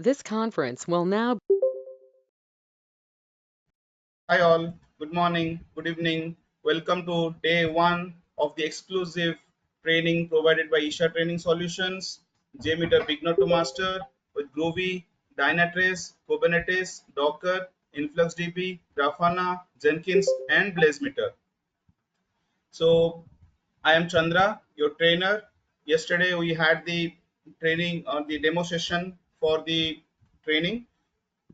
This conference will now. Hi all, good morning, good evening. Welcome to day one of the exclusive training provided by Isha Training Solutions, JMeter Beginner to Master with Groovy, Dynatrace, Kubernetes, Docker, InfluxDB, Grafana, Jenkins, and BlazeMeter. So I am Chandra, your trainer. Yesterday we had the training on the demo session for the training.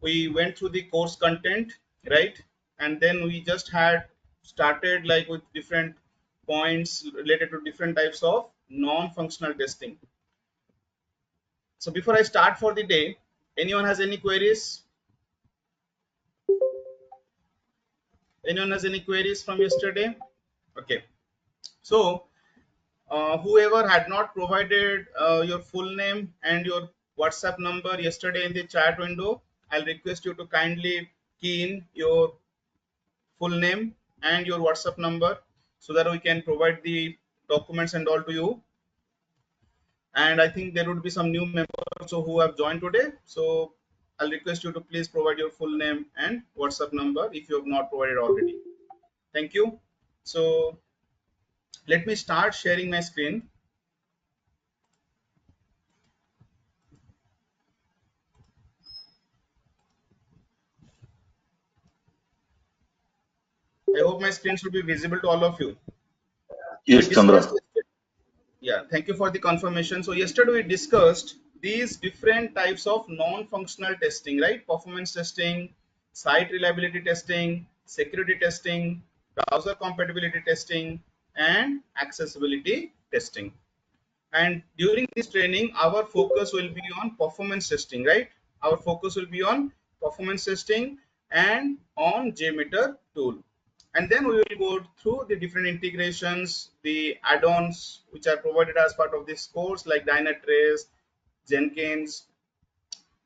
We went through the course content, right? And then we just had started like with different points related to different types of non-functional testing. So before I start for the day, anyone has any queries? Anyone has any queries from yesterday? Okay. So whoever had not provided your full name and your WhatsApp number yesterday in the chat window, I'll request you to kindly key in your full name and your WhatsApp number so that we can provide the documents and all to you. And I think there would be some new members also who have joined today. So I'll request you to please provide your full name and WhatsApp number if you have not provided already. Thank you. So let me start sharing my screen. I hope my screen should be visible to all of you. We Yes, Chandra. discussed, yeah, thank you for the confirmation. So yesterday we discussed these different types of non-functional testing, right? Performance testing, site reliability testing, security testing, browser compatibility testing, and accessibility testing. And during this training, our focus will be on performance testing, right? Our focus will be on performance testing and on JMeter tool. And then we will go through the different integrations, the add-ons which are provided as part of this course, like Dynatrace, Jenkins,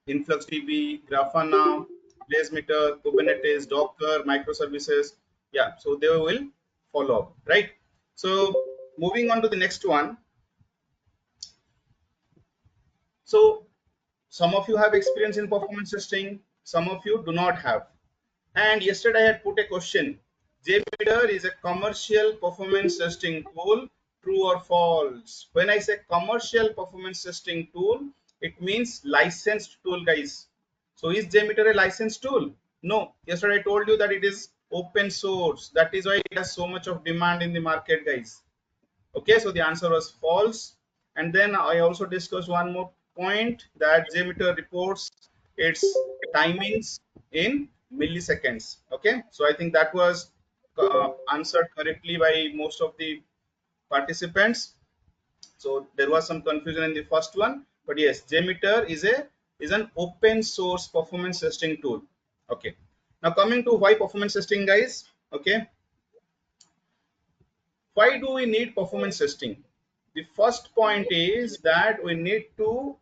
InfluxDB, Grafana, BlazeMeter, Kubernetes, Docker, microservices. Yeah, so they will follow up, right? So moving on to the next one. So some of you have experience in performance testing, some of you do not have. And yesterday I had put a question. JMeter is a commercial performance testing tool, true or false? When I say commercial performance testing tool, it means licensed tool, guys. So is JMeter a licensed tool? No. Yesterday I told you that it is open source. That is why it has so much of demand in the market, guys. Okay, so the answer was false. And then I also discussed one more point, that JMeter reports its timings in milliseconds. Okay, so I think that was answered correctly by most of the participants. So there was some confusion in the first one, but yes, JMeter is an open source performance testing tool. Okay, now coming to why performance testing, guys. Okay, why do we need performance testing? The first point is that we need to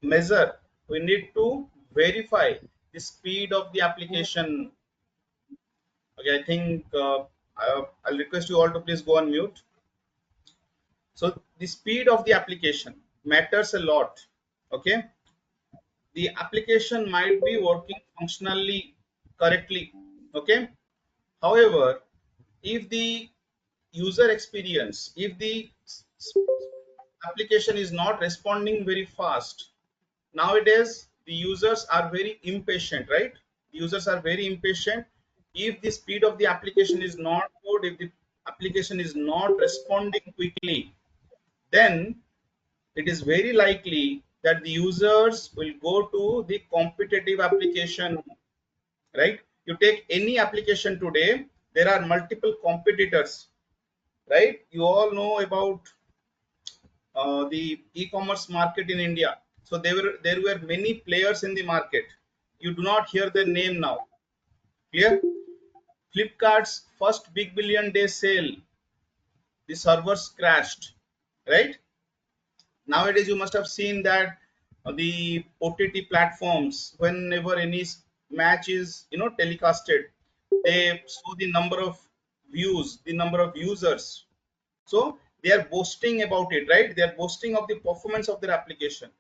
measure, we need to verify the speed of the application. Okay, I think I'll request you all to please go on mute. So the speed of the application matters a lot. Okay, the application might be working functionally correctly. Okay, however, if the user experience, if the application is not responding very fast, nowadays the users are very impatient, right? Users are very impatient. If the speed of the application is not good, if the application is not responding quickly, then it is very likely that the users will go to the competitive application, right? You take any application today, there are multiple competitors, right? You all know about the e-commerce market in India. So there were many players in the market. You do not hear their name now. Clear? Flipkart's first big billion day sale, the servers crashed, right? Nowadays you must have seen that the OTT platforms, whenever any match is telecasted, they show the number of views, the number of users. So they are boasting about it, right? They are boasting of the performance of their application.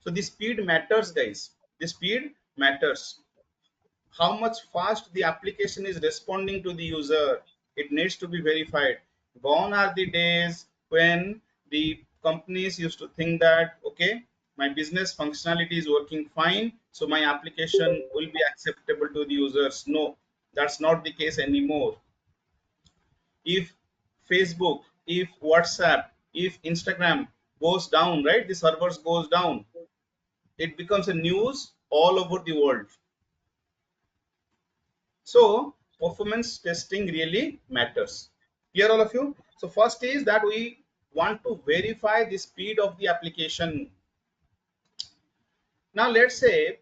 So the speed matters, guys. The speed matters. How much fast the application is responding to the user, it needs to be verified. Gone are the days when the companies used to think that, okay, my business functionality is working fine, so my application will be acceptable to the users. No, that's not the case anymore. If Facebook, if WhatsApp, if Instagram goes down, right, the servers goes down, it becomes a news all over the world. So performance testing really matters. Clear, all of you? So first is that we want to verify the speed of the application. Now let's say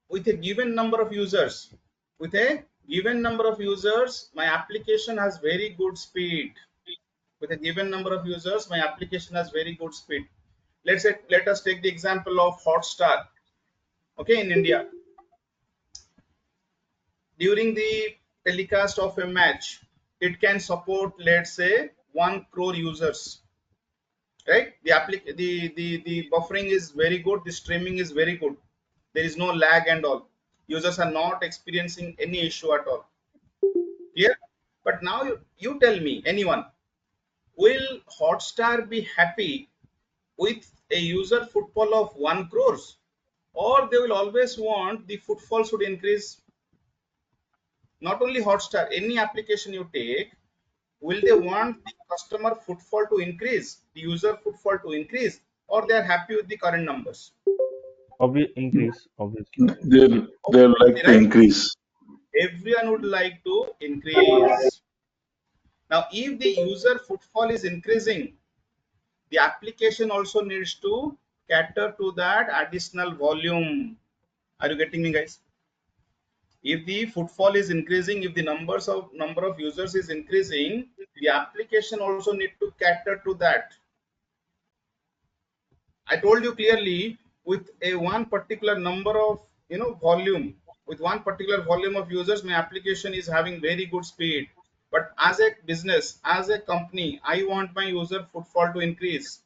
with a given number of users, with a given number of users, my application has very good speed. With a given number of users, my application has very good speed. Let's say, let us take the example of Hotstar. Okay, in India, during the telecast of a match, it can support, let's say, 1 crore users, right? The buffering is very good, the streaming is very good, there is no lag and all, users are not experiencing any issue at all. Clear? But now you tell me, anyone, will Hotstar be happy with a user footfall of 1 crores, or they will always want the footfall should increase? Not only Hotstar, any application you take, will they want the customer footfall to increase, the user footfall to increase, or they are happy with the current numbers? Increase, obviously. They'll like Obviously, to right? increase. Everyone would like to increase. Now, if the user footfall is increasing, the application also needs to cater to that additional volume. Are you getting me, guys? If the footfall is increasing, if the number of users is increasing, the application also need to cater to that. I told you clearly, with a one particular number of volume, with one particular volume of users, my application is having very good speed. But as a business, as a company, I want my user footfall to increase.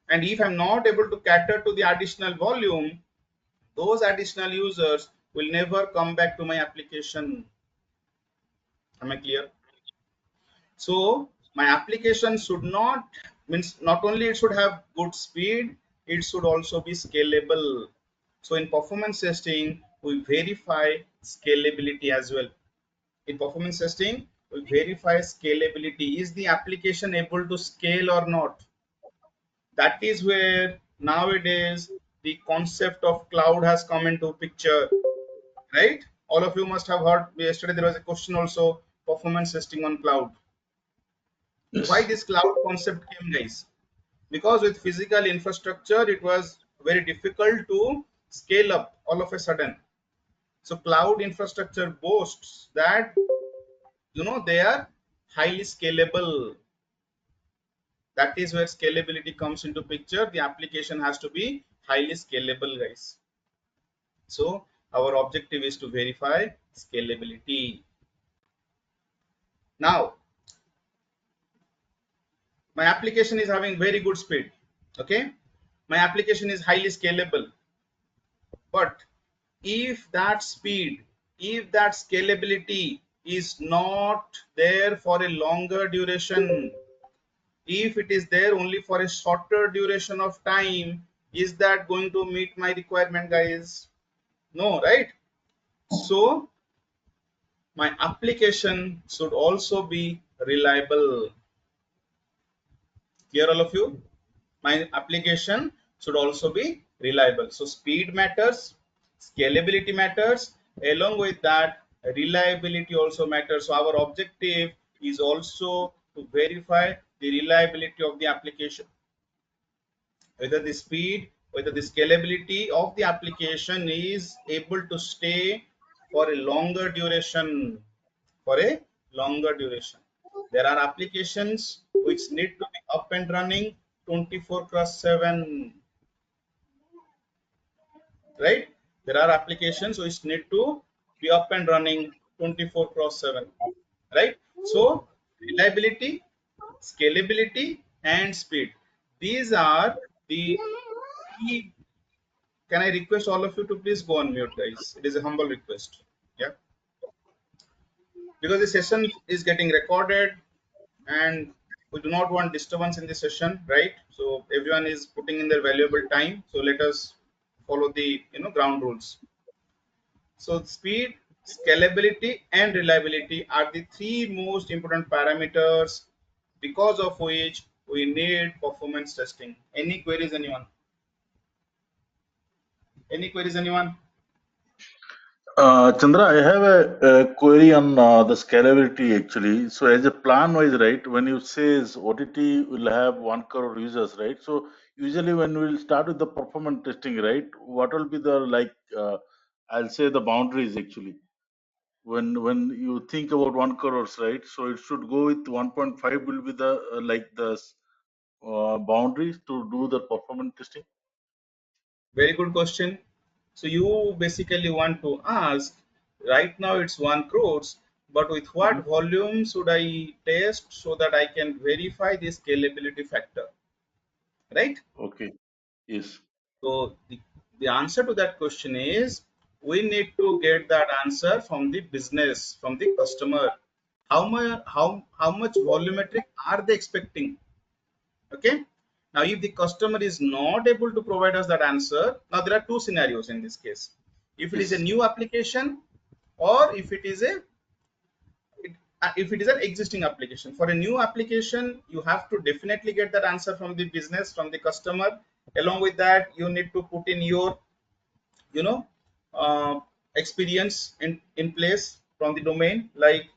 And if I'm not able to cater to the additional volume, those additional users will never come back to my application. Am I clear? So my application should not, means not only it should have good speed, it should also be scalable. So in performance testing, we verify scalability as well. In performance testing, we verify scalability. Is the application able to scale or not? That is where nowadays the concept of cloud has come into picture, right? All of you must have heard, yesterday there was a question also, performance testing on cloud. Why Yes. this cloud concept came, guys? Because with physical infrastructure it was very difficult to scale up all of a sudden. So cloud infrastructure boasts that they are highly scalable. That is where scalability comes into picture. The application has to be highly scalable, guys. So our objective is to verify scalability. Now my application is having very good speed. Okay, my application is highly scalable. But if that speed, if that scalability is not there for a longer duration, if it is there only for a shorter duration of time, is that going to meet my requirement, guys? No, right? So my application should also be reliable. Clear, all of you? My application should also be reliable. So speed matters, scalability matters, along with that reliability also matters. So our objective is also to verify the reliability of the application, whether the speed, whether the scalability of the application is able to stay for a longer duration, for a longer duration. There are applications which need to be up and running 24/7, right? There are applications which need to be up and running 24/7, right? So reliability, scalability, and speed. These are the can I request all of you to please go on mute, guys? It is a humble request. Yeah, because the session is getting recorded and we do not want disturbance in the session, right? So everyone is putting in their valuable time. So let us follow the ground rules. So speed, scalability, and reliability are the three most important parameters because of which we need performance testing. Any queries, anyone? Any queries, anyone? Chandra, I have a query on the scalability actually. So as a plan wise, right, when you say is OTT will have 1 crore users, right? So usually when we'll start with the performance testing, right, what will be the I'll say the boundaries actually. When you think about 1 crores, right? So it should go with 1.5 will be the boundaries to do the performance testing. Very good question. So you basically want to ask, right now it's 1 crores, but with Hmm. what volume should I test so that I can verify the scalability factor, right? Okay. Yes. So the answer to that question is we need to get that answer from the business, from the customer. How much volumetric are they expecting? Okay. Now, if the customer is not able to provide us that answer, now there are two scenarios in this case. If it is a Yes. new application, or if it is an existing application. For a new application, you have to definitely get that answer from the business, from the customer. Along with that, you need to put in your you know uh, experience in place from the domain, like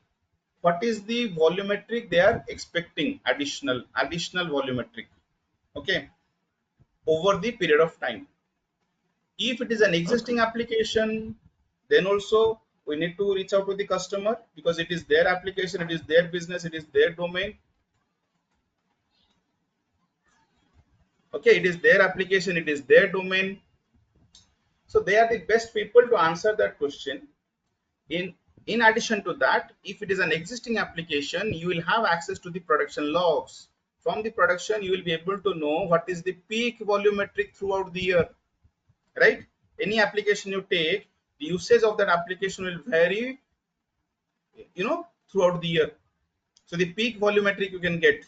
what is the volumetric they are expecting, additional volumetric, okay, over the period of time. If it is an Okay. existing application, then also we need to reach out to the customer because it is their application, it is their business, it is their domain. Okay, it is their application, it is their domain. So they are the best people to answer that question. In addition to that, if it is an existing application, you will have access to the production logs. From the production, you will be able to know what is the peak volumetric throughout the year, right? Any application you take, the usage of that application will vary, throughout the year. So the peak volumetric you can get.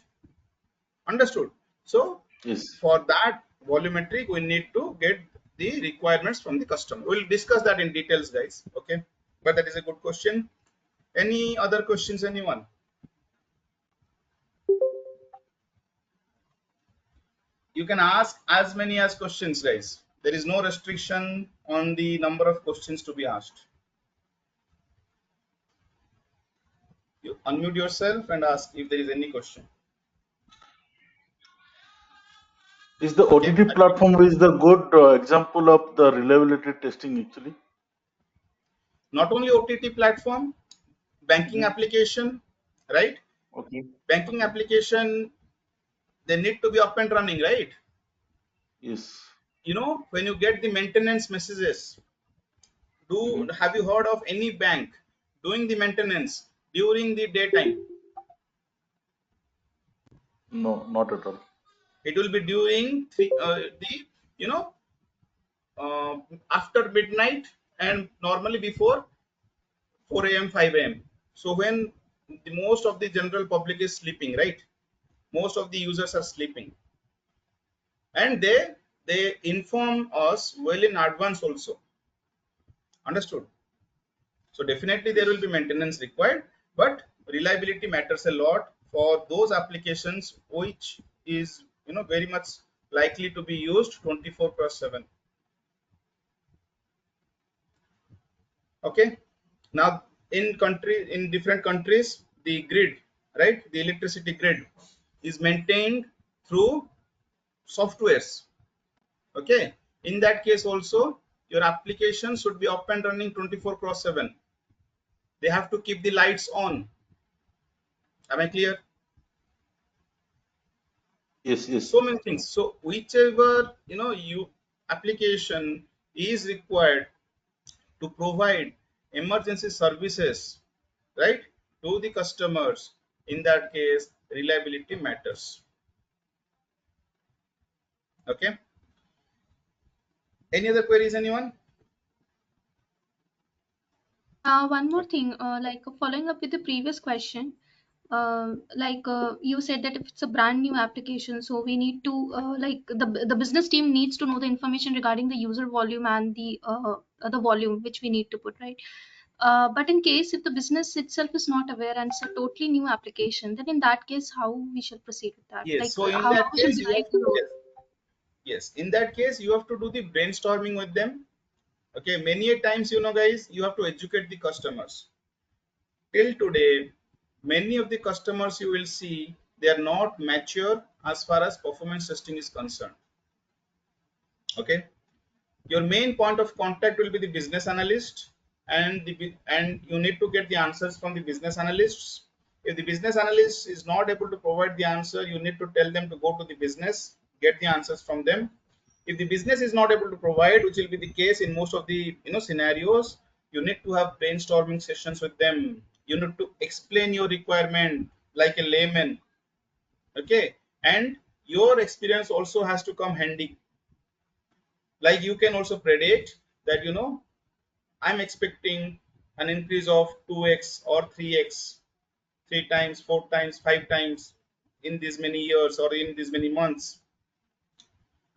Understood? So Yes. for that volumetric, we need to get the requirements from the customer. We'll discuss that in details, guys. Okay, but that is a good question. Any other questions, anyone? You can ask as many as questions, guys. There is no restriction on the number of questions to be asked. You unmute yourself and ask if there is any question. Is the Okay. OTT platform is the good example of the reliability testing actually? Not only OTT platform, banking Hmm. application, right? Okay. Banking Okay. application, they need to be up and running, right? Yes. When you get the maintenance messages, do Hmm. have you heard of any bank doing the maintenance during the daytime? No, not at all. It will be during the you know uh, after midnight and normally before 4 a.m., 5 a.m. So when the most of the general public is sleeping, right? Most of the users are sleeping, and they inform us well in advance also. Understood? So definitely there Yes. will be maintenance required, but reliability matters a lot for those applications which is very much likely to be used 24/7. Okay. Now in different countries, the grid, right, the electricity grid is maintained through softwares. Okay. In that case also, your application should be up and running 24/7. They have to keep the lights on. Am I clear? Yes. Yes. So many things. So whichever you application is required to provide emergency services, right, to the customers, in that case reliability matters. Okay. Any other queries, anyone? One more thing, like following up with the previous question, you said that if it's a brand new application, so we need to like the business team needs to know the information regarding the user volume and the volume which we need to put, right? But in case if the business itself is not aware and it's a totally new application, then in that case, how we shall proceed with that? Yes. Like So in how that we should case, you divide have the to, role? yes, yes. In that case, you have to do the brainstorming with them. Okay. Many a times, guys, you have to educate the customers. Till today, many of the customers you will see, they are not mature as far as performance testing is concerned. Okay. Your main point of contact will be the business analyst, and you need to get the answers from the business analysts. If the business analyst is not able to provide the answer, you need to tell them to go to the business, get the answers from them. If the business is not able to provide, which will be the case in most of the scenarios, you need to have brainstorming sessions with them. You need to explain your requirement like a layman. Okay. And your experience also has to come handy. Like you can also predict that I'm expecting an increase of 2x or 3x, 3 times, 4 times, 5 times in these many years or in these many months.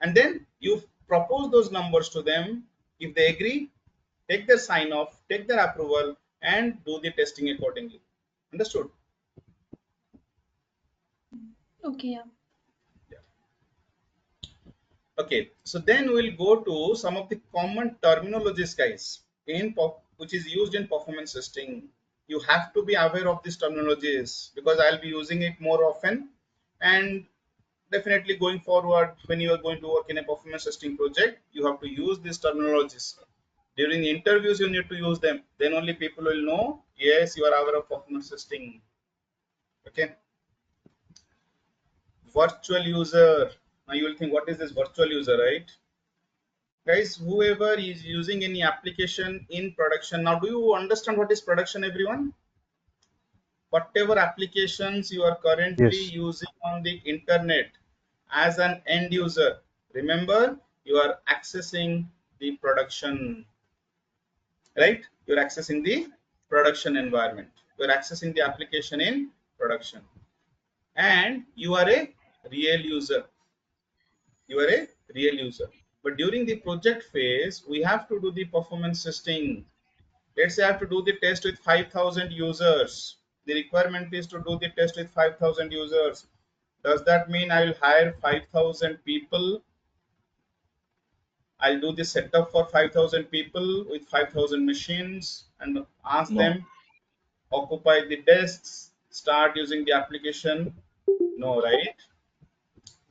And then you propose those numbers to them. If they agree, take their sign off, take their approval, and do the testing accordingly. Understood? Okay, yeah. Okay, so then we'll go to some of the common terminologies, guys, which is used in performance testing. You have to be aware of these terminologies because I'll be using it more often, and definitely going forward, when you are going to work in a performance testing project, you have to use these terminologies. During the interviews, you need to use them. Then only people will know, yes, you are aware of performance testing. Okay, virtual user. Now you will think, what is this virtual user, right? Guys, whoever is using any application in production, now do you understand what is production, everyone? Whatever applications you are currently Yes. using on the internet as an end user, remember, you are accessing the production, right? You're accessing the production environment. You're accessing the application in production, and you are a real user. You are a real user. But during the project phase, we have to do the performance testing. Let's say I have to do the test with 5,000 users. The requirement is to do the test with 5,000 users. Does that mean I will hire 5,000 people? I'll do the setup for 5,000 people with 5,000 machines and ask No. them, occupy the desks, start using the application. No, right?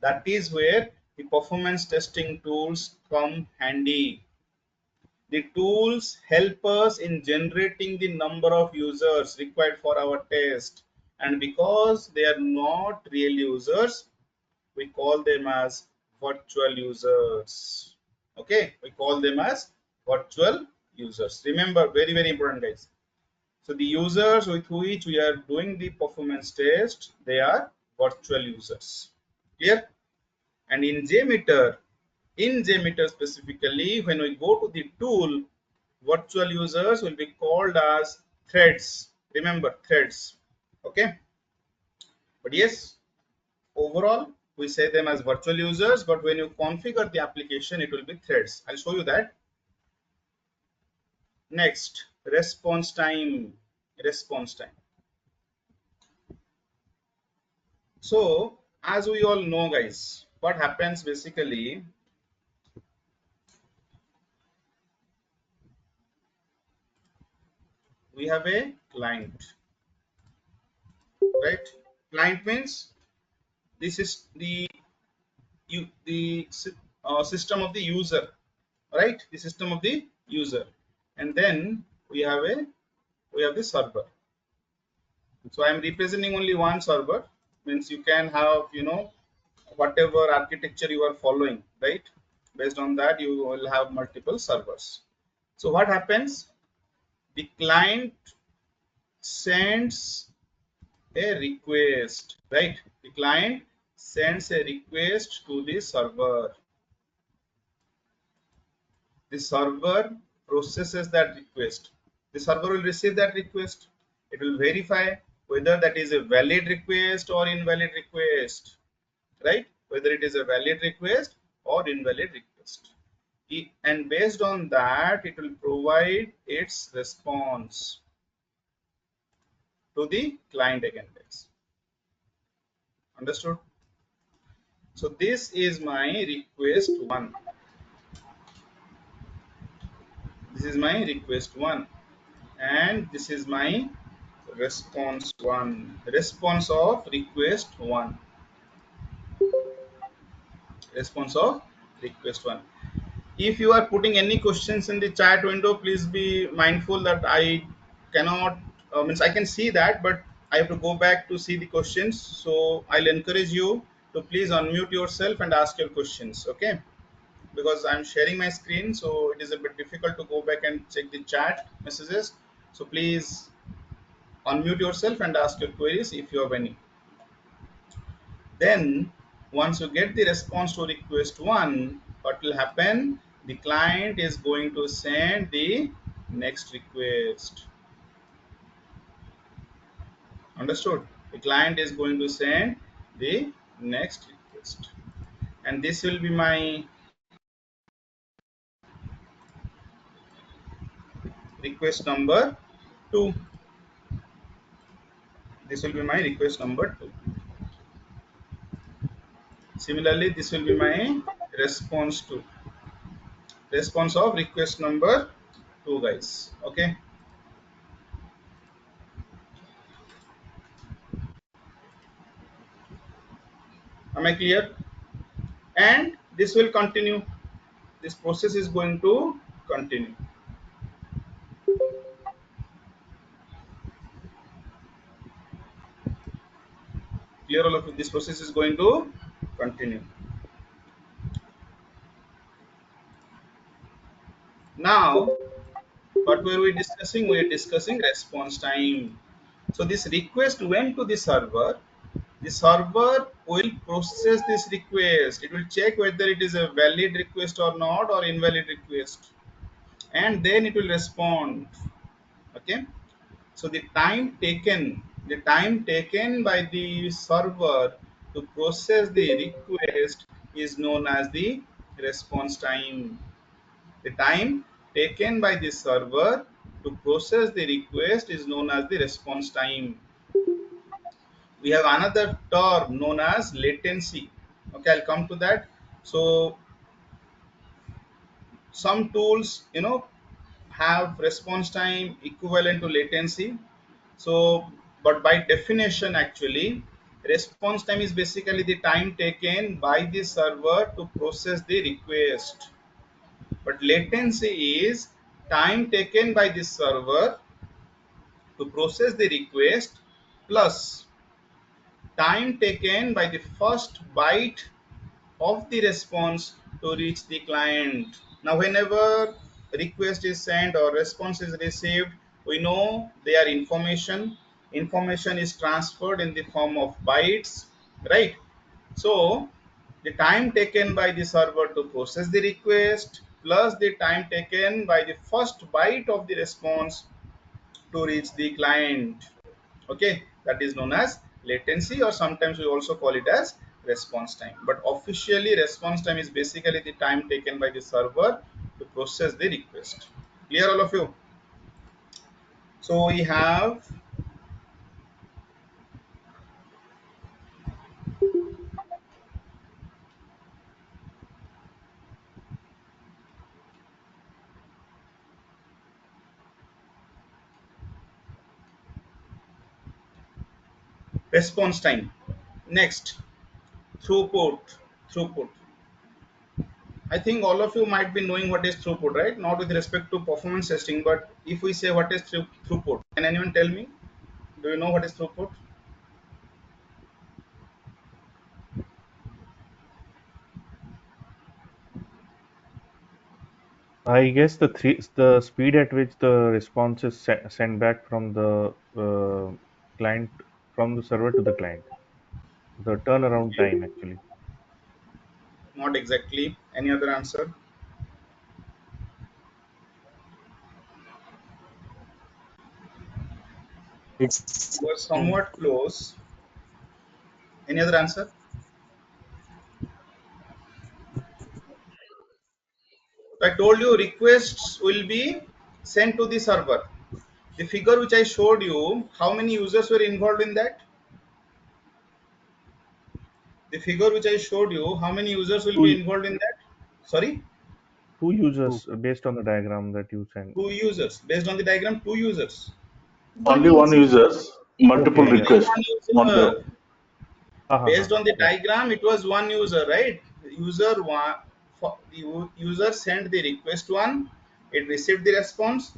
That is where the performance testing tools come handy. The tools help us in generating the number of users required for our test. And because they are not real users, we call them as virtual users. Okay, we call them as virtual users. Remember, very, very important, guys. So the users with which we are doing the performance test, they are virtual users. Clear? And in JMeter specifically, when we go to the tool, virtual users will be called as threads. Remember, threads. Okay. But yes, overall, we say them as virtual users, but when you configure the application, it will be threads. I'll show you that. Next, response time. Response time. So, as we all know, guys, what happens basically, we have a client, right? Client means this is the system of the user, right? The system of the user, and then we have the server. So I am representing only one server. Means you can have whatever architecture you are following, right? Based on that, you will have multiple servers. So what happens? The client sends a request, right? The client sends a request to the server. The server processes that request. The server will receive that request. It will verify whether that is a valid request or invalid request, right? Whether it is a valid request or invalid request. And based on that, it will provide its response to the client again, guys. Understood? So this is my request one. This is my request one, and this is my response one. Response of request one. Response of request one. If you are putting any questions in the chat window, please be mindful that I cannot means I can see that, but I have to go back to see the questions. So I'll encourage you to please unmute yourself and ask your questions, okay? Because I'm sharing my screen, so it is a bit difficult to go back and check the chat messages. So please unmute yourself and ask your queries if you have any. Then once you get the response to request one, what will happen? The client is going to send the next request. Understood? The client is going to send the next request, and this will be my request number 2. This will be my request number 2. Similarly, this will be my response to response of request number 2, guys. Okay, am I clear? And this will continue. This process is going to continue. Clear all of you? This process is going to continue. Now, what were we discussing? We are discussing response time. So this request went to the server. The server will process this request. It will check whether it is a valid request or not, or invalid request, and then it will respond. Okay. So the time taken by the server to process the request is known as the response time. The time taken by the server to process the request is known as the response time. We have another term known as latency. Okay, I'll come to that. So some tools, have response time equivalent to latency. So, but by definition, actually, response time is basically the time taken by the server to process the request. But latency is time taken by the server to process the request plus time taken by the first byte of the response to reach the client. Now, whenever request is sent or response is received, we know they are information. Information is transferred in the form of bytes, right? So, the time taken by the server to process the request plus the time taken by the first byte of the response to reach the client. Okay, that is known as latency, or sometimes we also call it as response time. But officially, response time is basically the time taken by the server to process the request. Clear all of you? So we have response time. Next, throughput. Throughput. I think all of you might be knowing what is throughput, right? Not with respect to performance testing, but if we say what is throughput, can anyone tell me? Do you know what is throughput? I guess the speed at which the response is sent back from the client, from the server to the client, the turnaround time actually. Not exactly. Any other answer? It's You are somewhat close. Any other answer? I told you requests will be sent to the server. The figure which I showed you, how many users were involved in that? The figure which I showed you, how many users will be Two involved in that? Sorry, two two. users based on the diagram that you sent. two users. Based on the diagram, two users. One Only one user. users, multiple Okay, It yeah. is requests. one One the user. Ha ha ha. Based on the Yeah, diagram, it was one user, right? User one, the user sent the request one, it received the response,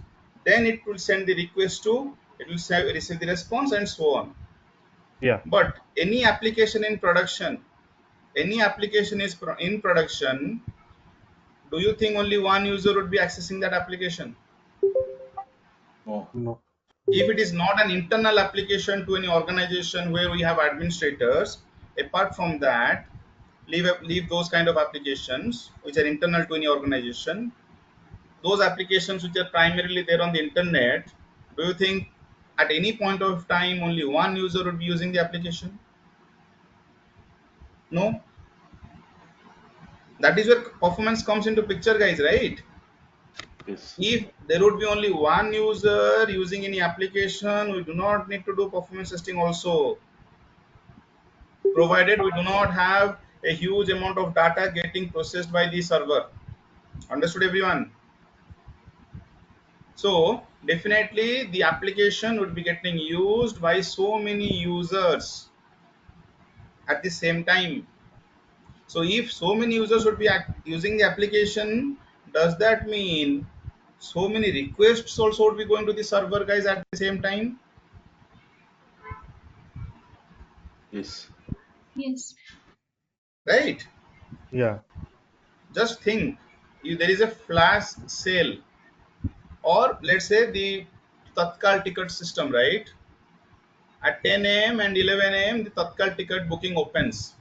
then it will send the request to, it will receive the response and so on. yeah. But any application in production, any application is in production, do you think only one user would be accessing that application? no. No. If it is not an internal application to any organization where we have administrators, apart from that, leave those kind of applications which are internal to any organization. Those applications which are primarily there on the internet, do you think at any point of time only one user would be using the application? No. That is where performance comes into picture, guys, right? Yes. If there would be only one user using any application, we do not need to do performance testing also, provided we do not have a huge amount of data getting processed by the server. Understood, everyone? So definitely the application would be getting used by so many users at the same time. So if so many users would be using the application, does that mean so many requests also would be going to the server, guys, at the same time? Yes. Yes. Right? Yeah. Just think, if there is a flash sale, or let's say the Tatkal ticket system, right? At 10 a.m. and 11 a.m. the Tatkal ticket booking opens.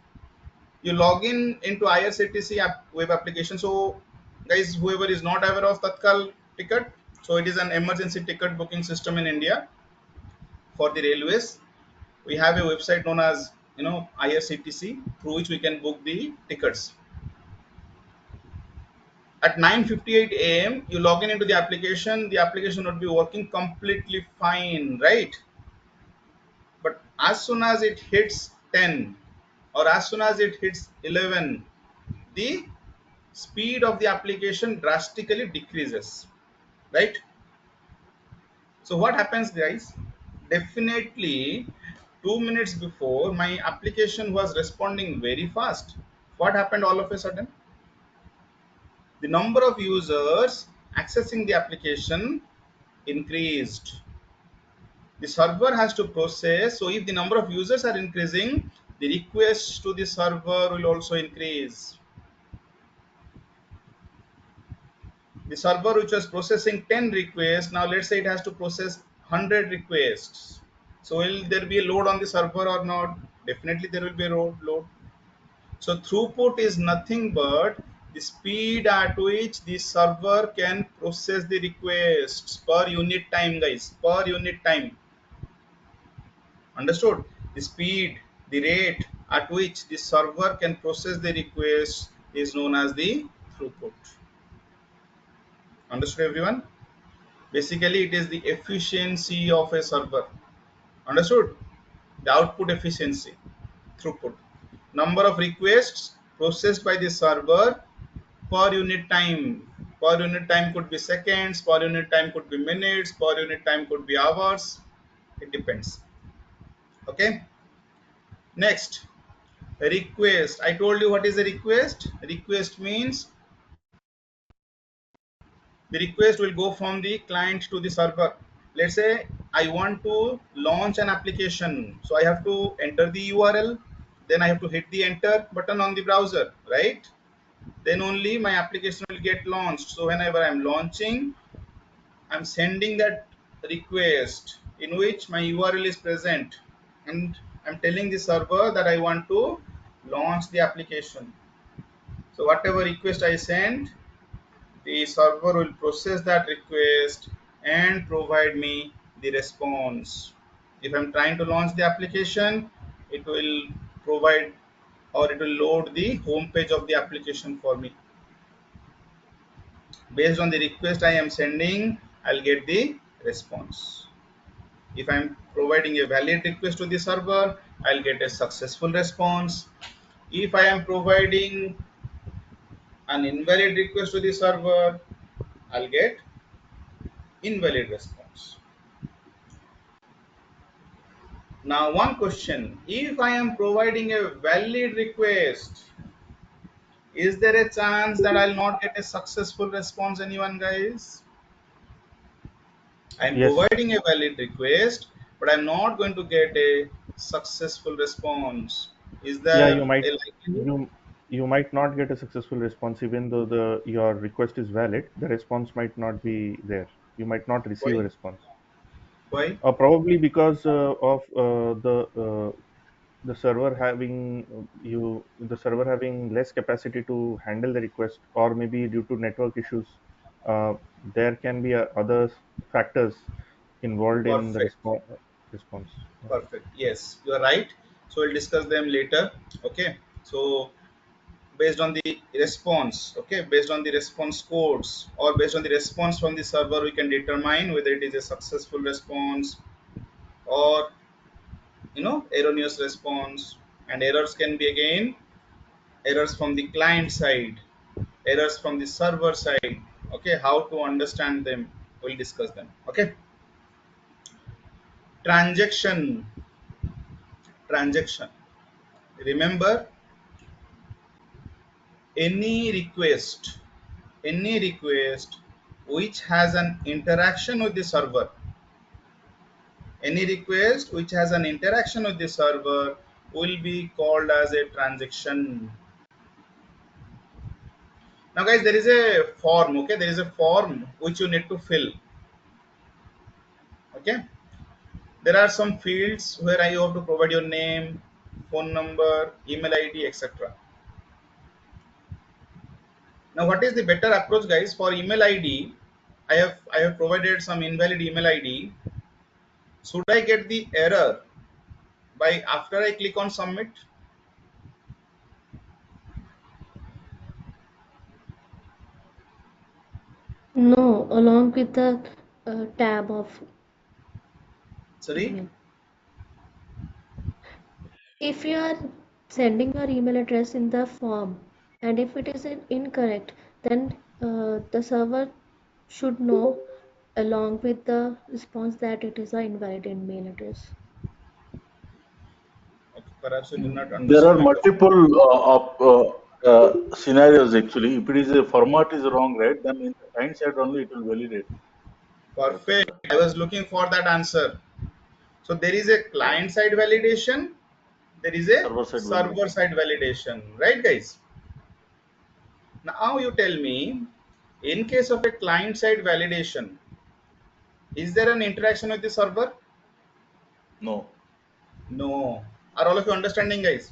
You log in into IRCTC web application. So guys, whoever is not aware of Tatkal ticket, so it is an emergency ticket booking system in India for the railways. We have a website known as IRCTC, through which we can book the tickets. At 9:58 a.m. you log in into the application would be working completely fine, right? But as soon as it hits 10 or as soon as it hits 11, the speed of the application drastically decreases, right? So what happens, guys? Definitely 2 minutes before my application was responding very fast. What happened all of a sudden? The number of users accessing the application increased. The server has to process, so if the number of users are increasing, the requests to the server will also increase. The server which was processing 10 requests, now let's say it has to process 100 requests. So will there be a load on the server or not? Definitely there will be a load. So throughput is nothing but the speed at which the server can process the requests per unit time, guys, per unit time. Understood? The speed, the rate at which the server can process the request is known as the throughput. Understood, everyone? Basically, it is the efficiency of a server. Understood? The output efficiency, throughput. Number of requests processed by the server per unit time. Per unit time could be seconds, per unit time could be minutes, per unit time could be hours. It depends. Okay. Next, request. I told you what is a request. Request means the request will go from the client to the server. Let's say I want to launch an application, so I have to enter the URL, then I have to hit the enter button on the browser, right? Then only my application will get launched. So whenever I'm launching, I'm sending that request in which my URL is present, and I'm telling the server that I want to launch the application. So whatever request I send, the server will process that request and provide me the response. If I'm trying to launch the application, it will provide or it will load the home page of the application for me. Based on the request I am sending, I'll get the response. If I'm providing a valid request to the server, I'll get a successful response. If I am providing an invalid request to the server, I'll get invalid response. Now one question, if I am providing a valid request, is there a chance that I'll not get a successful response? Anyone, guys? I'm Yes. providing a valid request, but I'm not going to get a successful response. Is Yeah, there a likelihood? you might not get a successful response even though the your request is valid. The response might not be there. You might not receive a Why? response. Why? Probably because of the server having the server having less capacity to handle the request, or maybe due to network issues. There can be other factors involved in the Perfect. response. Yeah. Perfect. Yes, you are right. So we'll discuss them later. Okay. So based on the response, okay, based on the response codes or based on the response from the server, we can determine whether it is a successful response or erroneous response. And errors can be again errors from the client side, errors from the server side. Okay, how to understand them, we'll discuss them. Okay. Transaction. Transaction, remember, any request any request which has an interaction with the server, any request which has an interaction with the server will be called as a transaction. Now guys, there is a form, okay, there is a form which you need to fill. Okay, there are some fields where you have to provide your name, phone number, email id, etc. Now what is the better approach, guys? For email id, I have provided some invalid email id. Should I get the error by after I click on submit? No, along with the tab of Sorry. email. If you are sending your email address in the form and if it is incorrect, then the server should know along with the response that it is an invalid email address. Okay, perhaps you did not There understand are my question. multiple scenarios actually. If it is a format is wrong, right, then in the client side only it will validate that Perfect. I was looking for that answer. So there is a client side validation, there is a server side server validation. side validation, right, guys? Now you tell me, in case of a client side validation, is there an interaction with the server? No. No. Are all of you understanding, guys?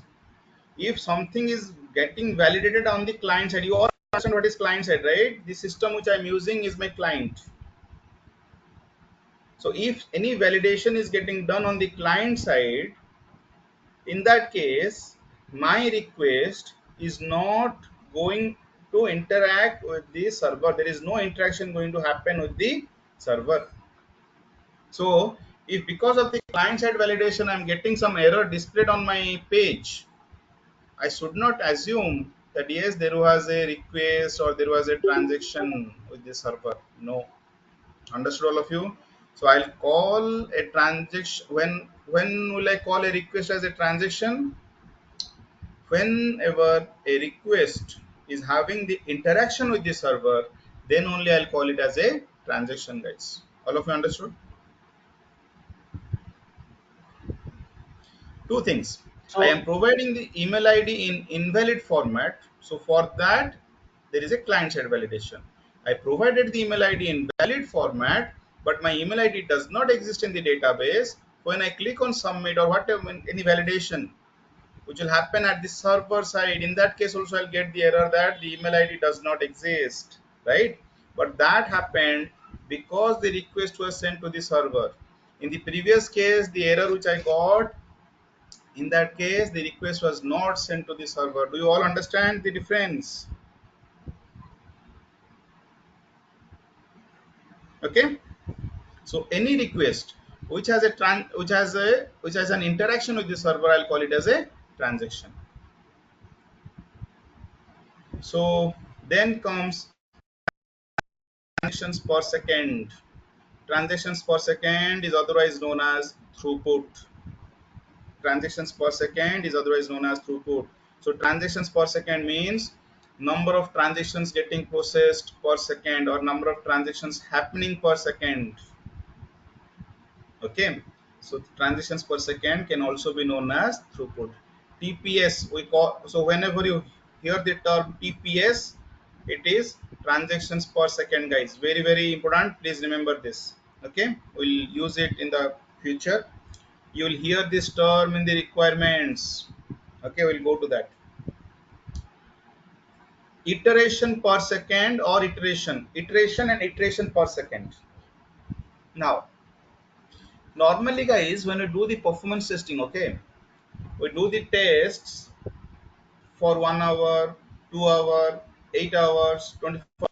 If something is getting validated on the client side, you all understand what is client side, right? The system which I'm using is my client. So if any validation is getting done on the client side, in that case, my request is not going to interact with the server. There is no interaction going to happen with the server. So if because of the client side validation, I'm getting some error displayed on my page, I should not assume that yes, there was a request or there was a transaction with the server. No. Understood, all of you? So I'll call a transaction. When will I call a request as a transaction? Whenever a request is having the interaction with the server, then only I'll call it as a transaction, guys. All of you understood? Two things. I am So providing the email ID in invalid format. So for that, there is a client side validation. I provided the email ID in valid format, but my email ID does not exist in the database. When I click on submit or whatever, any validation which will happen at the server side, in that case also I'll get the error that the email ID does not exist, right? But that happened because the request was sent to the server. In the previous case, the error which I got, in that case, the request was not sent to the server. Do you all understand the difference? Okay. So any request which has an interaction with the server, I'll call it as a transaction. So then comes transactions per second. Transactions per second is otherwise known as throughput. Transactions per second is otherwise known as throughput. So transactions per second means number of transactions getting processed per second or number of transactions happening per second. Okay, so transactions per second can also be known as throughput. TPS we call, so whenever you hear the term TPS, it is transactions per second, guys. Very very important, please remember this. Okay, we'll use it in the future. You will hear this term in the requirements. Okay, we'll go to that. Iteration per second or iteration and iteration per second. Now normally, guys, when we do the performance testing, okay, we do the tests for 1 hour, 2 hour, 8 hours, 24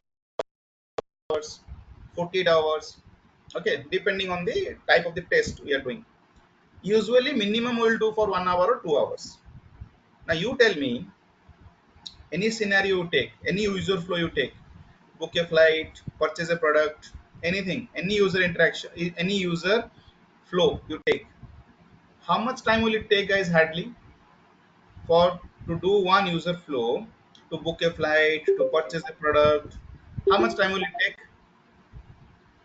hours, 48 hours. Okay, depending on the type of the test we are doing. Usually, minimum we will do for 1 hour or 2 hours. Now, you tell me any scenario you take, any user flow you take, book a flight, purchase a product, anything, any user interaction, any user flow you take. How much time will it take, guys? Hardly for to do one user flow, to book a flight, to purchase a product. How much time will it take?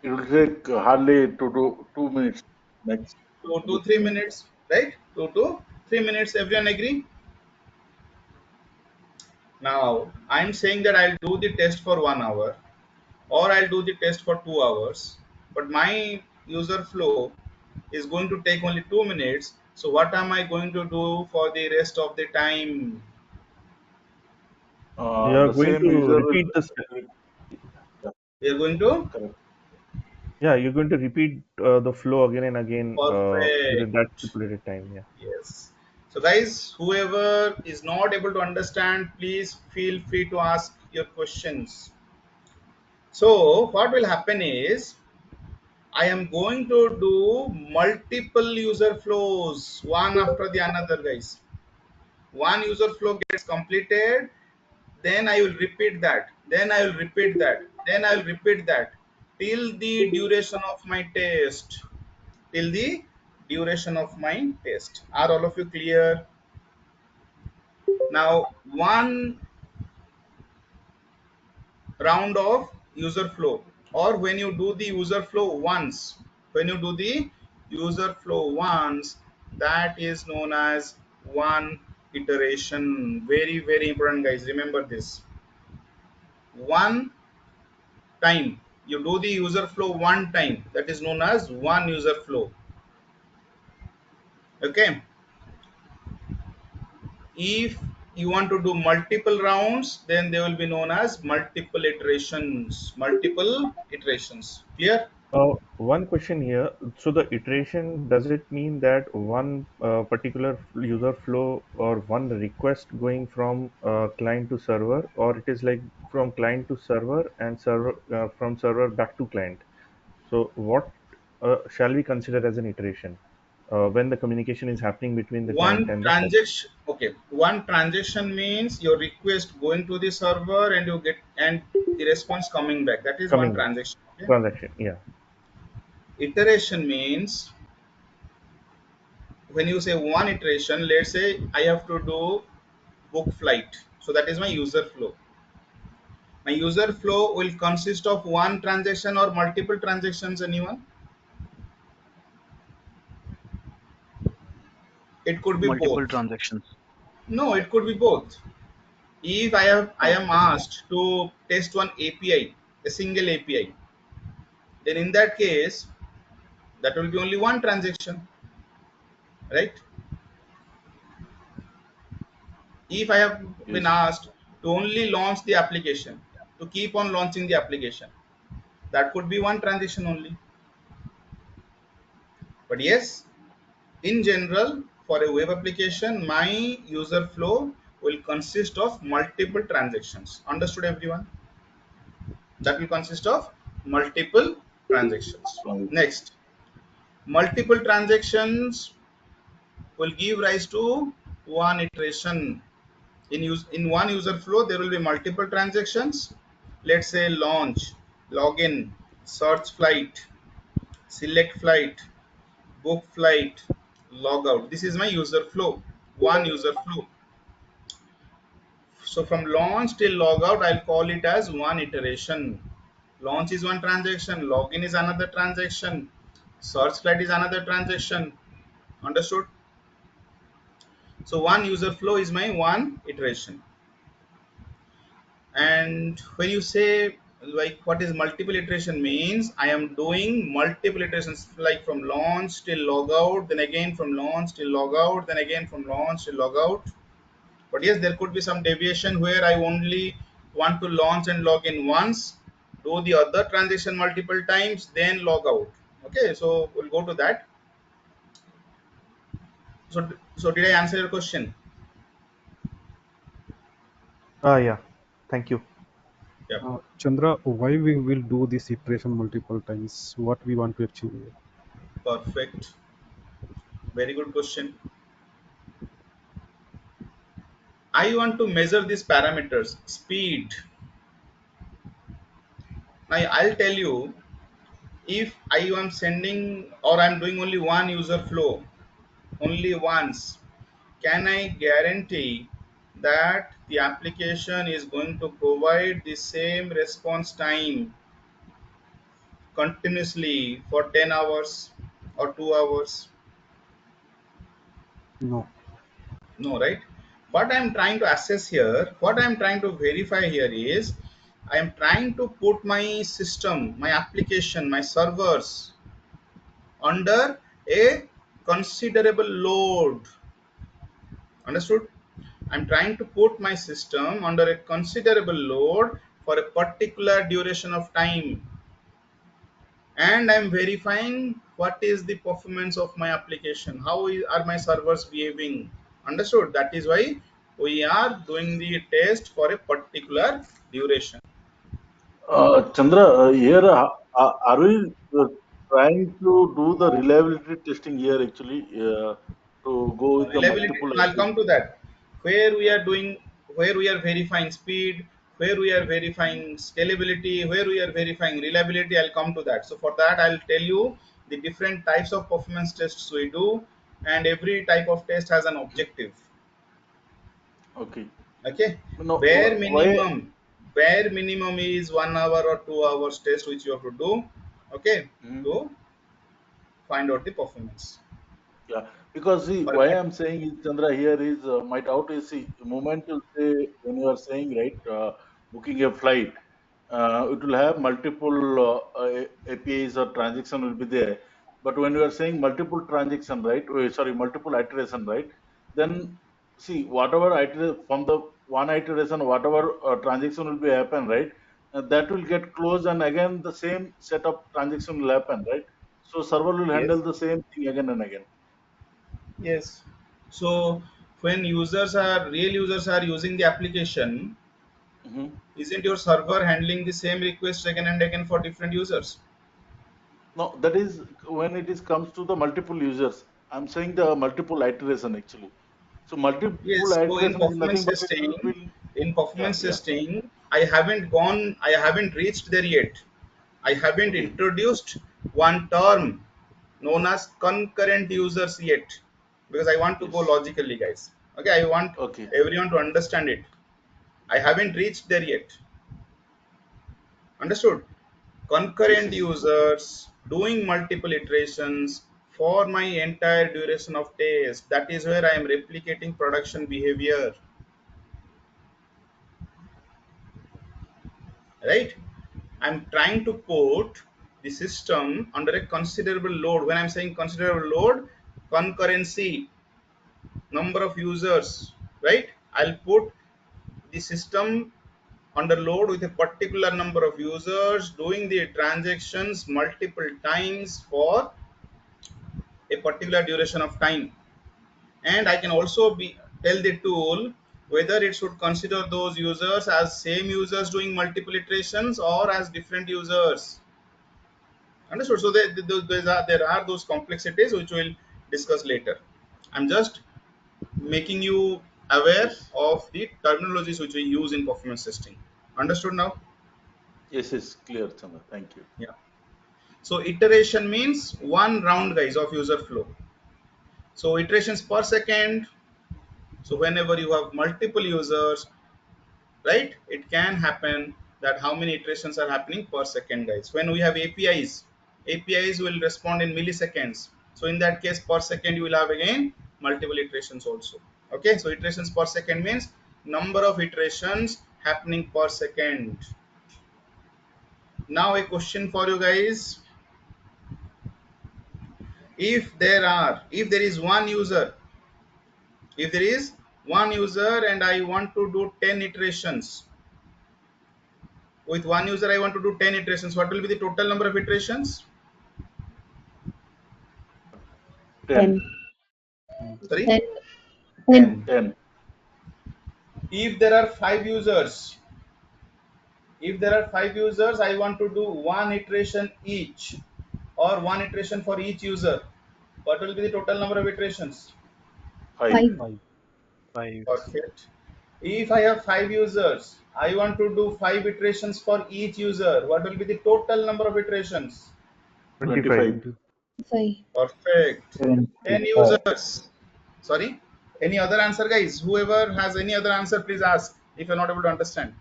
It will take hardly 2 minutes next. 2 to 3 minutes, right? 2 to 3 minutes. Everyone agree? Now I'm saying that I'll do the test for 1 hour or I'll do the test for 2 hours, but my user flow is going to take only 2 minutes. So what am I going to do for the rest of the time? You are The going same to user will. repeat this. Yeah, We are going to correct. Yeah, you're going to repeat the flow again and again within that perfect. stipulated time. Yeah. Yes. So guys, whoever is not able to understand, please feel free to ask your questions. So what will happen is I am going to do multiple user flows one after the another, guys. One user flow gets completed, then I will repeat that, then I will repeat that, then I will repeat that till the duration of my test. Till the duration of my test. Are all of you clear? Now, one round of user flow, or when you do the user flow once, when you do the user flow once, that is known as one iteration. Very, very important, guys. Remember this. One time you do the user flow one time, that is known as one user flow. Okay, if you want to do multiple rounds, then they will be known as multiple iterations. Multiple iterations. Clear? One question here. So the iteration, does it mean that one particular user flow or one request going from client to server, or it is like from client to server and server from server back to client? So what shall we consider as an iteration when the communication is happening between the client One and the server? transaction, okay, one transaction means your request going to the server and you get and the response coming back. That is one Coming back. transaction. Okay? Transaction, yeah. Iteration means when you say one iteration, let's say I have to do book flight, so that is my user flow. My user flow will consist of one transaction or multiple transactions. Anyone? It could be Multiple both. transactions. No, it could be both. If I am Okay. asked to test one API, a single API, then in that case that will be only one transaction, right? If I have been Yes. asked to only launch the application, to keep on launching the application, that could be one transaction only. But yes, in general, for a web application, my user flow will consist of multiple transactions. Understood, everyone? That will consist of multiple transactions. Next, multiple transactions will give rise to one iteration. In one user flow, there will be multiple transactions. Let's say launch, login, search flight, select flight, book flight, logout. This is my user flow, one user flow. So from launch till logout, I'll call it as one iteration. Launch is one transaction, login is another transaction, search flight is another transaction. Understood? So one user flow is my one iteration. And when you say like what is multiple iteration means, I am doing multiple iterations, like from launch till logout, then again from launch till logout, then again from launch till logout. But yes, there could be some deviation where I only want to launch and log in once, do the other transaction multiple times, then log out. Okay, so we'll go to that. So did I answer your question? Yeah. Thank you. Yeah, Chandra, why we will do this iteration multiple times? What we want to achieve? perfect. Very good question. I want to measure these parameters, speed. I'll tell you, if I am sending or I'm doing only one user flow, only once, can I guarantee that the application is going to provide the same response time continuously for 10 hours or 2 hours? No, No, right? What I'm trying to assess here, what I'm trying to verify here is I am trying to put my system, my application, my servers under a considerable load. Understood? I'm trying to put my system under a considerable load for a particular duration of time, and I'm verifying what is the performance of my application, are my servers behaving. Understood? That is why we are doing the test for a particular duration. Chandra, here are we trying to do the reliability testing here actually to go with the Reliability, multiple I'll come to that, where we yeah. are doing, where we are verifying speed, where we are verifying scalability, where we are verifying reliability. I'll come to that. So for that, I'll tell you the different types of performance tests we do, and every type of test has an objective. Okay. Okay, No, bare why? minimum, bare minimum is 1 hour or 2 hours test which you have to do, okay, Mhm. to find out the performance Yeah, because see, for a why I'm saying is, Chandra, here is my doubt is, see, the moment you say, when you are saying, right, booking a flight, it will have multiple APIs or transaction will be there. But when you are saying multiple transaction, right, sorry, multiple iteration, right, then see, whatever from the one iteration, whatever transaction will be happen, right, that will get closed and again the same set of transaction will happen, right? So server will yes. handle the same thing again and again. Yes. So when real users are using the application, Mhm. isn't your server handling the same request again and again for different users? No, that is when it is comes to the multiple users. I'm saying the multiple iteration actually. So multiple Yes. So iteration is nothing but it will. in Yeah, performance yeah. testing, I haven't reached there yet. I haven't Okay. introduced one term known as concurrent users yet, because I want to go Yes. logically, guys. Okay, I want Okay. everyone to understand it. I haven't reached there yet. Understood? Yes. Concurrent Yes. users doing multiple iterations for my entire duration of test. That is where I am replicating production behavior, right? I'm trying to put the system under a considerable load. When I'm saying considerable load, concurrency, number of users, right? I'll put the system under load with a particular number of users doing the transactions multiple times for a particular duration of time, and I can also tell the tool whether it should consider those users as same users doing multiple iterations or as different users. Understood? So there are those complexities which we'll discuss later. I'm just making you aware Yes. of the terminologies which we use in performance testing. Understood now? Yes, it's clear, Chandra. Thank you. Yeah. So iteration means one round, guys, of user flow. So iterations per second. So whenever you have multiple users, right, it can happen that how many iterations are happening per second, guys. When we have apis will respond in milliseconds, so in that case per second you will have again multiple iterations also. Okay, so iterations per second means number of iterations happening per second. Now a question for you guys: if there is one user, and I want to do 10 iterations, with one user I want to do 10 iterations, what will be the total number of iterations? 10. Sorry, 10. 10. 10. If there are five users, I want to do one iteration each, or one iteration for each user, what will be the total number of iterations? 5. 5. 5. Perfect. If I have five users, I want to do five iterations for each user, what will be the total number of iterations? 25. 25. 20. 5. Perfect. 10 25. users. Sorry, any other answer, guys? Whoever has any other answer, please ask if you're not able to understand.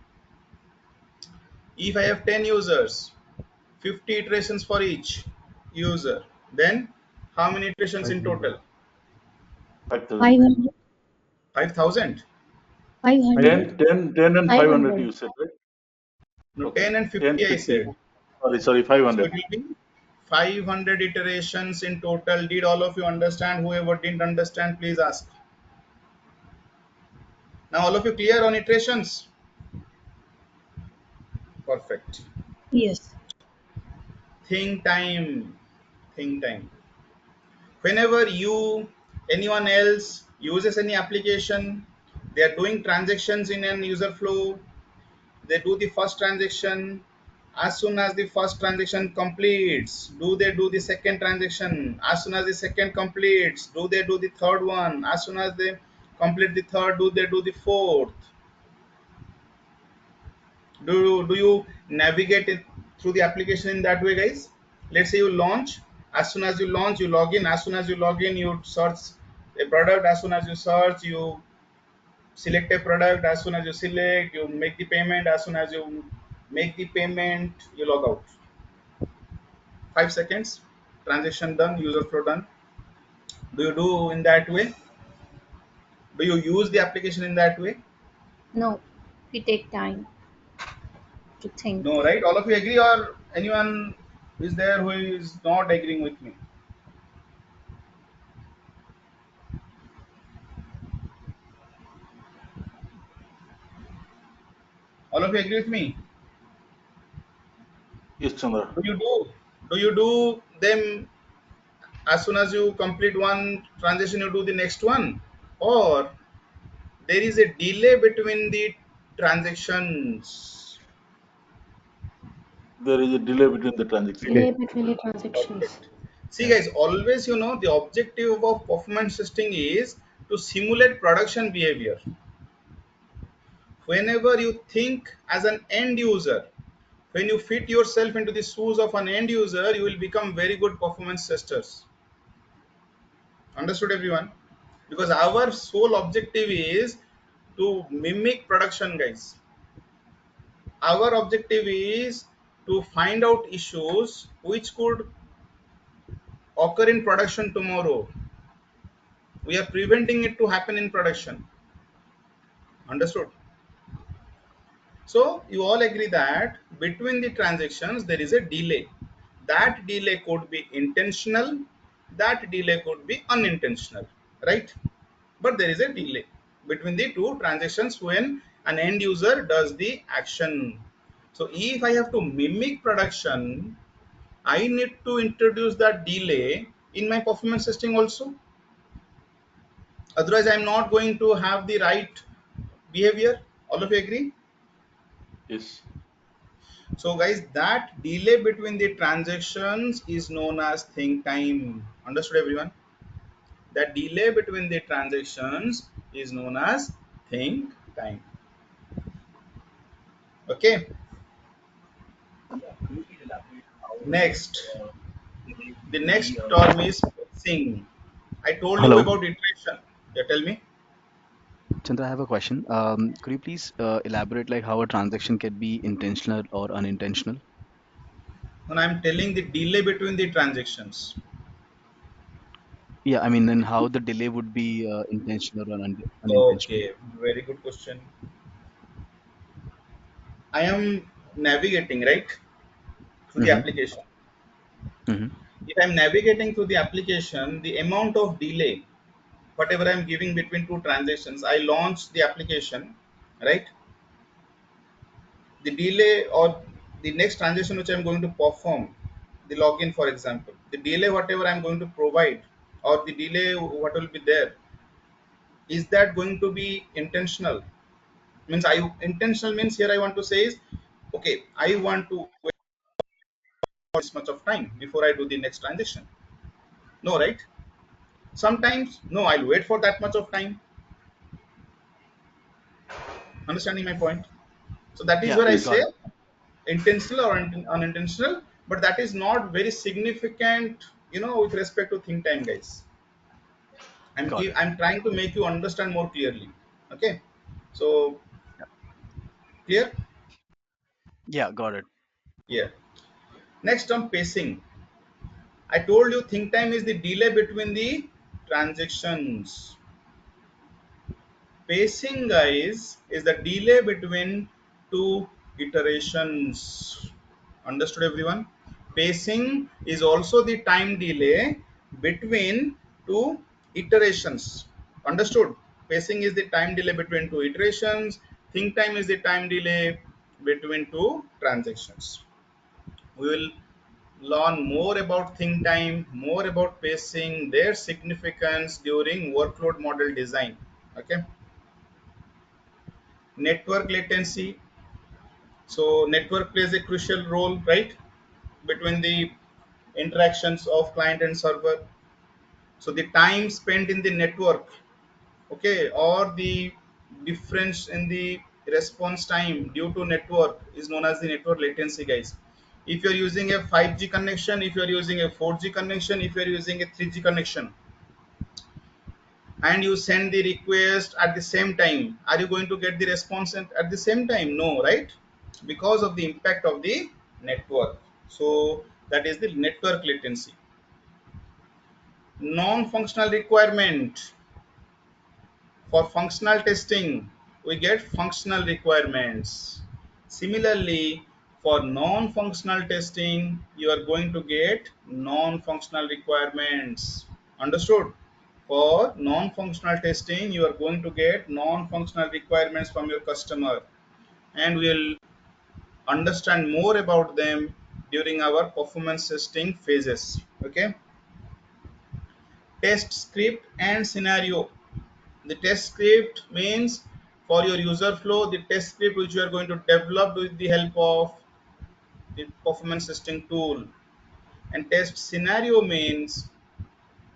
If I have 10 users, 50 iterations for each user, then how many iterations in 500. total? 5,000. 500. 5,000? 500. 10, 10, 10 and 500 500. you said, right? No, Okay. 10 and 10, 50 I 50. said. Sorry, So 500. it will be 500 iterations in total. Did all of you understand? Whoever didn't understand, please ask. Now all of you clear on iterations? Perfect. Yes. Think time. Think time. Whenever anyone else uses any application, they are doing transactions in an user flow, they do the first transaction. As soon as the first transaction completes, do they do the second transaction? As soon as the second completes, do they do the third one? As soon as they complete the third, do they do the fourth? Do you navigate it through the application in that way, guys? Let's say you launch. As soon as you launch, you log in. As soon as you log in, you search a product. As soon as you search, you select a product. As soon as you select, you make the payment. As soon as you make the payment, you log out. 5 seconds, transaction done, user flow done. Do you do in that way? Do you use the application in that way? No. We take time to think. No, right? All of you agree, or anyone is there who is not agreeing with me? All of you agree with me? Yes, Chandra. Do you do? Do you do them as soon as you complete one transaction? You do the next one, or there is a delay between the transactions? There is a delay between the transaction. Delay. Delay between the transactions. Perfect. See, Yeah. guys, always the objective of performance testing is to simulate production behavior. Whenever you think as an end user, when you fit yourself into the shoes of an end user, you will become very good performance testers. Understood, everyone? Because our sole objective is to mimic production, guys. Our objective is to find out issues which could occur in production tomorrow. We are preventing it to happen in production. Understood? So you all agree that between the transactions there is a delay. That delay could be intentional, that delay could be unintentional, right? But there is a delay between the two transactions when an end user does the action. So if I have to mimic production, I need to introduce that delay in my performance testing also. Otherwise, I'm not going to have the right behavior. All of you agree? Yes. So guys, that delay between the transactions is known as think time. Understood everyone? That delay between the transactions is known as think time. Okay. Next, the next term is pacing. I told you Hello, about iteration. Yeah, tell me. Chandra, I have a question. Could you please elaborate like how a transaction can be intentional or unintentional? When I'm telling the delay between the transactions. Yeah, I mean, then how the delay would be intentional or unintentional? Okay, very good question. I am navigating right through the Mm-hmm. application. Mm-hmm. If I'm navigating through the application, the amount of delay, whatever I'm giving between two transactions, I launch the application, right? The delay or the next transaction which I'm going to perform, the login, for example, the delay, whatever I'm going to provide, or the delay, what will be there, is that going to be intentional? Means I intentional means here I want to say is, okay, I want to wait for this much of time before I do the next transaction. No, right? Sometimes no, I'll wait for that much of time. Understanding my point? So that is Yeah, where I Yes. say got it. intentional or unintentional, but that is not very significant, with respect to think time, guys. Got it. I'm trying to make you understand more clearly. Okay, so clear? Yeah, got it. Yeah. Next on pacing. I told you think time is the delay between the transactions. Pacing, guys, is the delay between two iterations. Understood, everyone? Pacing is also the time delay between two iterations. Understood? Pacing is the time delay between two iterations. Think time is the time delay between two transactions. We will learn more about think time, more about pacing, their significance during workload model design. Okay. Network latency. So network plays a crucial role, right, between the interactions of client and server. So the time spent in the network, okay, or the difference in the response time due to network is known as the network latency, guys. If you're using a 5G connection, if you're using a 4G connection, if you're using a 3G connection, and you send the request at the same time, are you going to get the response at the same time? No, right? Because of the impact of the network. So that is the network latency. Non-functional requirement. For functional testing, we get functional requirements. Similarly, for non-functional testing, you are going to get non-functional requirements. Understood? For non-functional testing, you are going to get non-functional requirements from your customer, and we'll understand more about them during our performance testing phases. Okay. Test script and scenario. The test script means for your user flow, the test script which you are going to develop with the help of the performance testing tool. And test scenario means,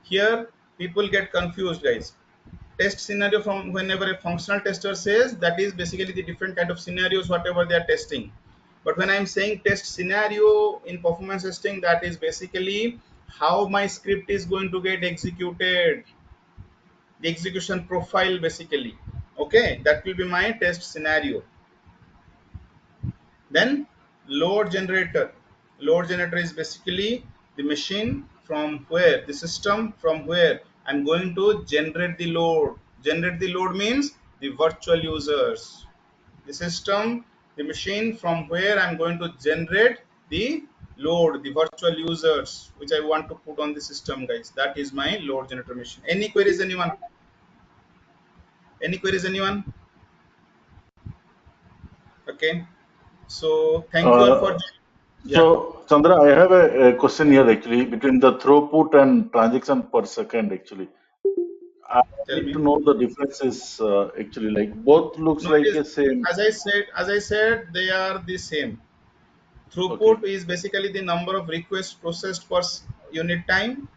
here people get confused, guys. Test scenario, from whenever a functional tester says, that is basically the different kind of scenarios whatever they are testing. But when I'm saying test scenario in performance testing, that is basically how my script is going to get executed, the execution profile basically. Okay, that will be my test scenario. Then load generator. Load generator is basically the machine from where, the system from where I'm going to generate the load. Generate the load means the virtual users. The system, the machine from where I'm going to generate the load, the virtual users which I want to put on the system, guys. That is my load generator machine. Any queries, anyone? Any queries, anyone? Okay. So thank you all for Uh, joining. Yeah, So, Chandra, I have a question here actually between the throughput and transaction per second actually. I tell need me. to know the differences actually. Like both looks No, it like is, a same. as I said, they are the same. Okay. Throughput is basically the number of requests processed per unit time.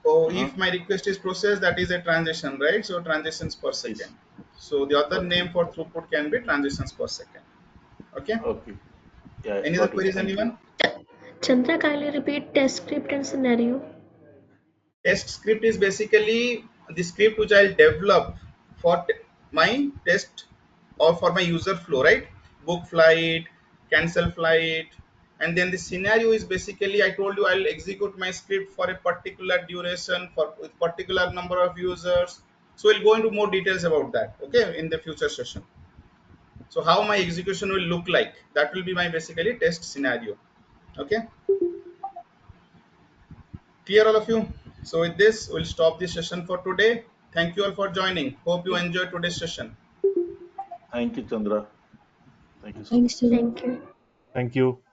So Uh-huh. if my request is processed, that is a transaction, right? So transactions per Yes. second. So the other Okay. name for throughput can be transactions per second. Okay. Okay. Yeah, Any other got it. queries, Thank you. anyone? Chandra, kindly repeat test script and scenario. Test script is basically the script which I'll develop for my test or for my user flow, right? Book flight, cancel flight, and then the scenario is basically I told you I'll execute my script for a particular duration for with particular number of users. So we'll go into more details about that, okay, in the future session. So how my execution will look like, that will be my basically test scenario. Okay, clear all of you? So with this, we'll stop this session for today. Thank you all for joining. Hope you Yeah. enjoyed today's session. Thank you, Chandra. Thank you so Thanks, much. Chandra. Thank you. Thank you.